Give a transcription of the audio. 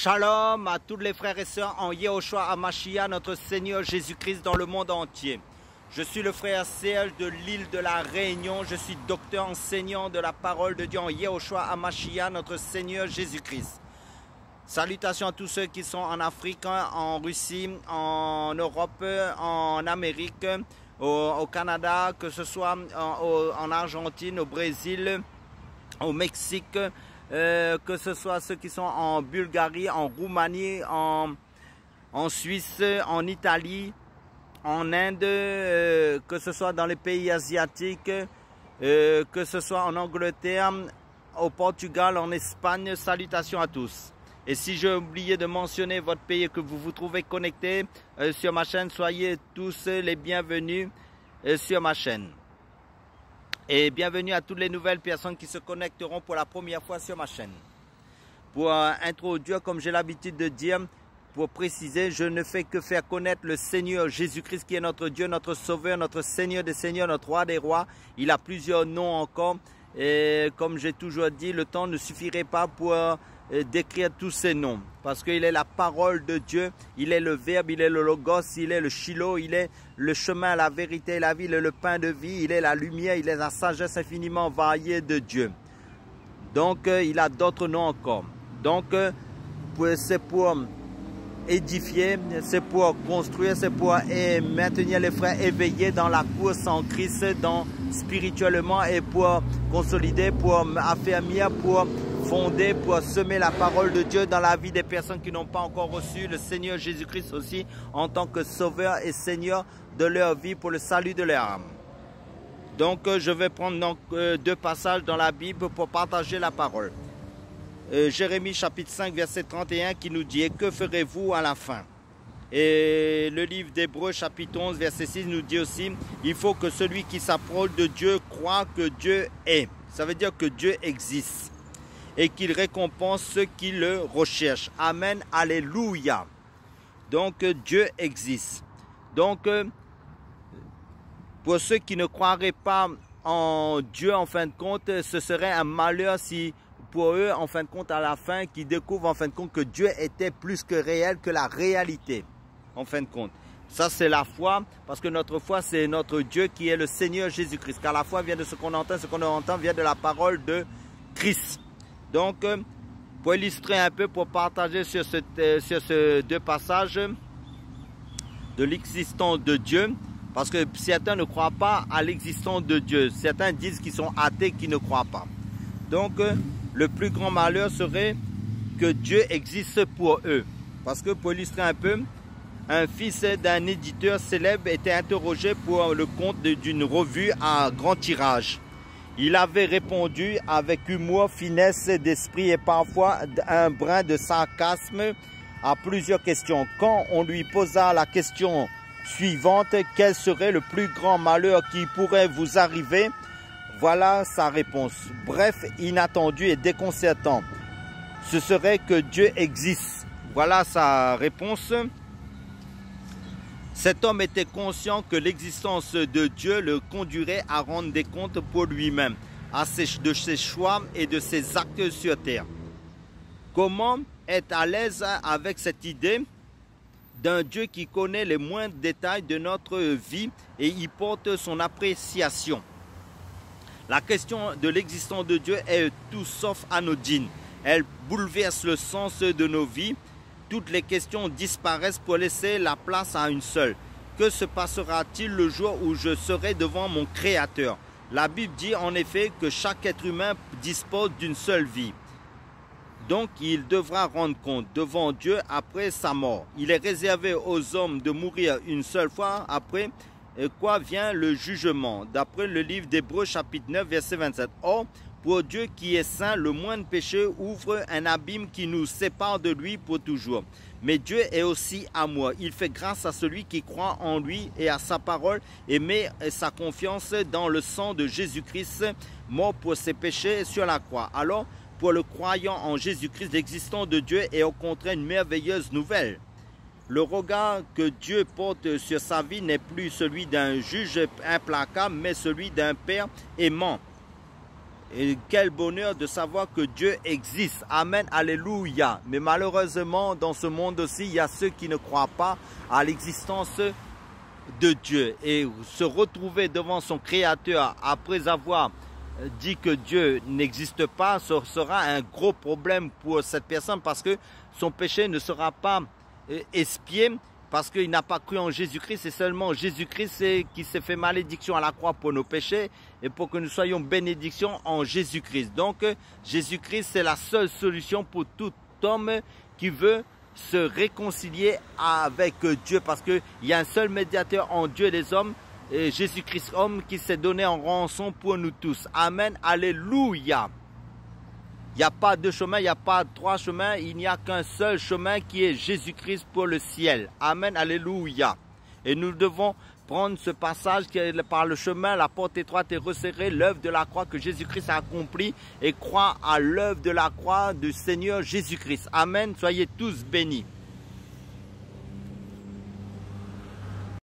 Shalom à tous les frères et sœurs en Yehoshua HaMashiach, notre Seigneur Jésus-Christ dans le monde entier. Je suis le frère Serge de l'île de la Réunion. Je suis docteur enseignant de la parole de Dieu en Yehoshua HaMashiach, notre Seigneur Jésus-Christ. Salutations à tous ceux qui sont en Afrique, en Russie, en Europe, en Amérique, au Canada, que ce soit en Argentine, au Brésil, au Mexique, que ce soit ceux qui sont en Bulgarie, en Roumanie, en Suisse, en Italie, en Inde, que ce soit dans les pays asiatiques, que ce soit en Angleterre, au Portugal, en Espagne. Salutations à tous. Et si j'ai oublié de mentionner votre pays et que vous vous trouvez connecté sur ma chaîne, soyez tous les bienvenus sur ma chaîne. Et bienvenue à toutes les nouvelles personnes qui se connecteront pour la première fois sur ma chaîne. Pour introduire, comme j'ai l'habitude de dire, pour préciser, je ne fais que faire connaître le Seigneur Jésus-Christ qui est notre Dieu, notre Sauveur, notre Seigneur des Seigneurs, notre Roi des Rois. Il a plusieurs noms encore. Et comme j'ai toujours dit, le temps ne suffirait pas pour décrire tous ces noms. Parce qu'il est la parole de Dieu, il est le Verbe, il est le Logos, il est le Shiloh, il est le chemin, la vérité et la vie, il est le pain de vie, il est la lumière, il est la sagesse infiniment variée de Dieu. Donc, il a d'autres noms encore. Donc, c'est pour édifier, c'est pour construire, c'est pour maintenir les frères éveillés dans la course en Christ, spirituellement, et pour consolider, pour affermir, pour fonder, pour semer la parole de Dieu dans la vie des personnes qui n'ont pas encore reçu le Seigneur Jésus-Christ aussi en tant que Sauveur et Seigneur de leur vie pour le salut de leur âme. Donc je vais prendre donc, deux passages dans la Bible pour partager la parole. Jérémie chapitre 5 verset 31 qui nous dit « Et que ferez-vous à la fin ?» Et le livre d'Hébreux chapitre 11 verset 6 nous dit aussi « Il faut que celui qui s'approche de Dieu croit que Dieu est. » Ça veut dire que Dieu existe et qu'il récompense ceux qui le recherchent. Amen, alléluia. Donc Dieu existe. Donc pour ceux qui ne croiraient pas en Dieu, en fin de compte, ce serait un malheur si pour eux, en fin de compte, à la fin, qui découvrent en fin de compte que Dieu était plus que réel que la réalité, en fin de compte. Ça, c'est la foi, parce que notre foi, c'est notre Dieu qui est le Seigneur Jésus-Christ. Car la foi vient de ce qu'on entend vient de la parole de Christ. Donc, pour illustrer un peu, pour partager sur ce deux passages de l'existence de Dieu, parce que certains ne croient pas à l'existence de Dieu. Certains disent qu'ils sont athées, qui ne croient pas. Donc, le plus grand malheur serait que Dieu existe pour eux. Parce que, pour illustrer un peu, un fils d'un éditeur célèbre était interrogé pour le compte d'une revue à grand tirage. Il avait répondu avec humour, finesse d'esprit et parfois un brin de sarcasme à plusieurs questions. Quand on lui posa la question suivante, quel serait le plus grand malheur qui pourrait vous arriver? Voilà sa réponse. Bref, inattendu et déconcertant. Ce serait que Dieu existe. Voilà sa réponse. Cet homme était conscient que l'existence de Dieu le conduirait à rendre des comptes pour lui-même, de ses choix et de ses actes sur terre. Comment être à l'aise avec cette idée d'un Dieu qui connaît les moindres détails de notre vie et y porte son appréciation? La question de l'existence de Dieu est tout sauf anodine. Elle bouleverse le sens de nos vies. Toutes les questions disparaissent pour laisser la place à une seule. Que se passera-t-il le jour où je serai devant mon Créateur? La Bible dit en effet que chaque être humain dispose d'une seule vie. Donc il devra rendre compte devant Dieu après sa mort. Il est réservé aux hommes de mourir une seule fois, après quoi vient le jugement, d'après le livre d'Hébreux chapitre 9 verset 27. Or, pour Dieu qui est saint, le moindre péché ouvre un abîme qui nous sépare de lui pour toujours. Mais Dieu est aussi amour. Il fait grâce à celui qui croit en lui et à sa parole et met sa confiance dans le sang de Jésus-Christ, mort pour ses péchés sur la croix. Alors, pour le croyant en Jésus-Christ, l'existence de Dieu est au contraire une merveilleuse nouvelle. Le regard que Dieu porte sur sa vie n'est plus celui d'un juge implacable, mais celui d'un Père aimant Et quel bonheur de savoir que Dieu existe. Amen, alléluia. Mais malheureusement, dans ce monde aussi, il y a ceux qui ne croient pas à l'existence de Dieu. Et se retrouver devant son Créateur après avoir dit que Dieu n'existe pas, ce sera un gros problème pour cette personne parce que son péché ne sera pas expié parce qu'il n'a pas cru en Jésus-Christ. C'est seulement Jésus-Christ qui s'est fait malédiction à la croix pour nos péchés et pour que nous soyons bénédiction en Jésus-Christ. Donc Jésus-Christ, c'est la seule solution pour tout homme qui veut se réconcilier avec Dieu, parce qu'il y a un seul médiateur en Dieu et les hommes, Jésus-Christ homme, qui s'est donné en rançon pour nous tous. Amen, alléluia. Il n'y a pas deux chemins, il n'y a pas trois chemins, il n'y a qu'un seul chemin qui est Jésus-Christ pour le ciel. Amen, alléluia. Et nous devons prendre ce passage qui est par le chemin, la porte étroite et resserrée, l'œuvre de la croix que Jésus-Christ a accomplie, et croire à l'œuvre de la croix du Seigneur Jésus-Christ. Amen, soyez tous bénis.